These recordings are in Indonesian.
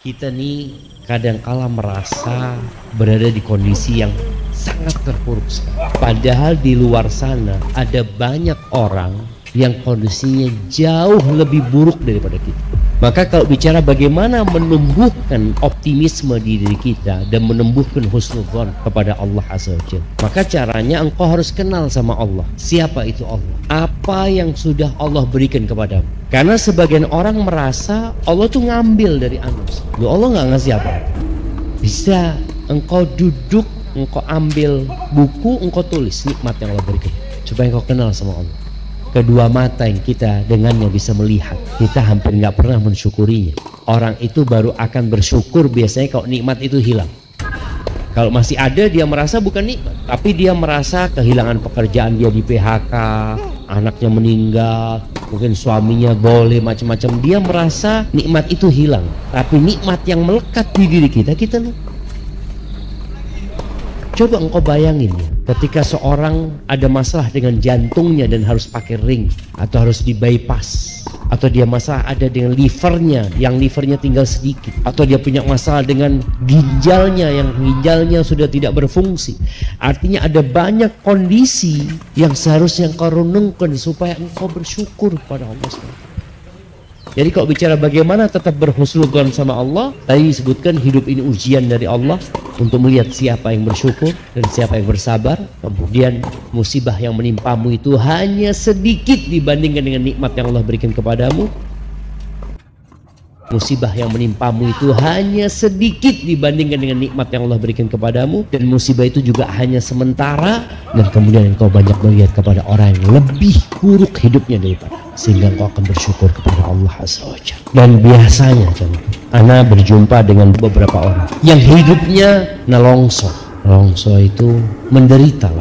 Kita nih kadangkala merasa berada di kondisi yang sangat terpuruk. Padahal di luar sana ada banyak orang yang kondisinya jauh lebih buruk daripada kita. Maka kalau bicara bagaimana menumbuhkan optimisme di diri kita dan menumbuhkan husnudzon kepada Allah Azza wa Jalla, maka caranya engkau harus kenal sama Allah. Siapa itu Allah? Apa yang sudah Allah berikan kepadamu? Karena sebagian orang merasa Allah tuh ngambil dari anus. Loh, Allah nggak ngasih apa? Bisa engkau duduk, engkau ambil buku, engkau tulis nikmat yang Allah berikan supaya engkau kenal sama Allah. Kedua mata yang kita dengannya bisa melihat, kita hampir nggak pernah mensyukurinya. Orang itu baru akan bersyukur biasanya kalau nikmat itu hilang. Kalau masih ada dia merasa bukan nikmat, tapi dia merasa kehilangan pekerjaan, dia di PHK, anaknya meninggal, mungkin suaminya boleh macam-macam, dia merasa nikmat itu hilang. Tapi nikmat yang melekat di diri kita lupa. Coba engkau bayangin ya, ketika seorang ada masalah dengan jantungnya dan harus pakai ring, atau harus di bypass, atau dia masalah ada dengan livernya, yang livernya tinggal sedikit, atau dia punya masalah dengan ginjalnya, yang ginjalnya sudah tidak berfungsi. Artinya ada banyak kondisi yang seharusnya engkau renungkan supaya engkau bersyukur kepada Allah SWT. Jadi kalau bicara bagaimana tetap berhusnudzon sama Allah, tadi disebutkan hidup ini ujian dari Allah untuk melihat siapa yang bersyukur dan siapa yang bersabar. Kemudian musibah yang menimpamu itu hanya sedikit dibandingkan dengan nikmat yang Allah berikan kepadamu. Musibah yang menimpamu itu hanya sedikit dibandingkan dengan nikmat yang Allah berikan kepadamu, dan musibah itu juga hanya sementara, dan kemudian engkau banyak melihat kepada orang yang lebih buruk hidupnya daripada, sehingga engkau akan bersyukur kepada Allah Azza wa Jalla. Dan biasanya ana berjumpa dengan beberapa orang yang hidupnya nelongso. Nelongso itu menderita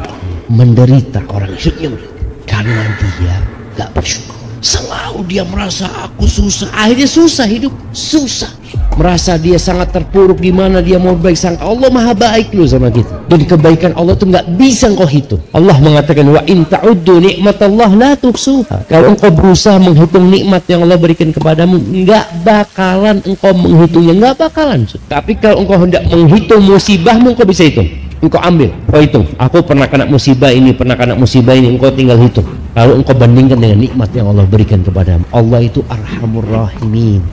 orang hidupnya karena dia gak bersyukur. Selalu dia merasa aku susah, akhirnya susah hidup, susah. Merasa dia sangat terpuruk, gimana dia mau baik sangka. Allah maha baik loh sama kita, dan kebaikan Allah tuh nggak bisa engkau hitung. Allah mengatakan wa in ta'uddu nikmatallah la tuhsuha. Kalau engkau berusaha menghitung nikmat yang Allah berikan kepadamu, nggak bakalan engkau menghitungnya, nggak bakalan. Tapi kalau engkau hendak menghitung musibahmu, engkau bisa hitung. Engkau ambil, engkau hitung, aku pernah kena musibah ini, engkau tinggal hitung. Lalu engkau bandingkan dengan nikmat yang Allah berikan kepadamu. Allah itu Arhamur Rahimin.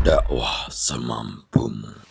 Dakwah semampumu.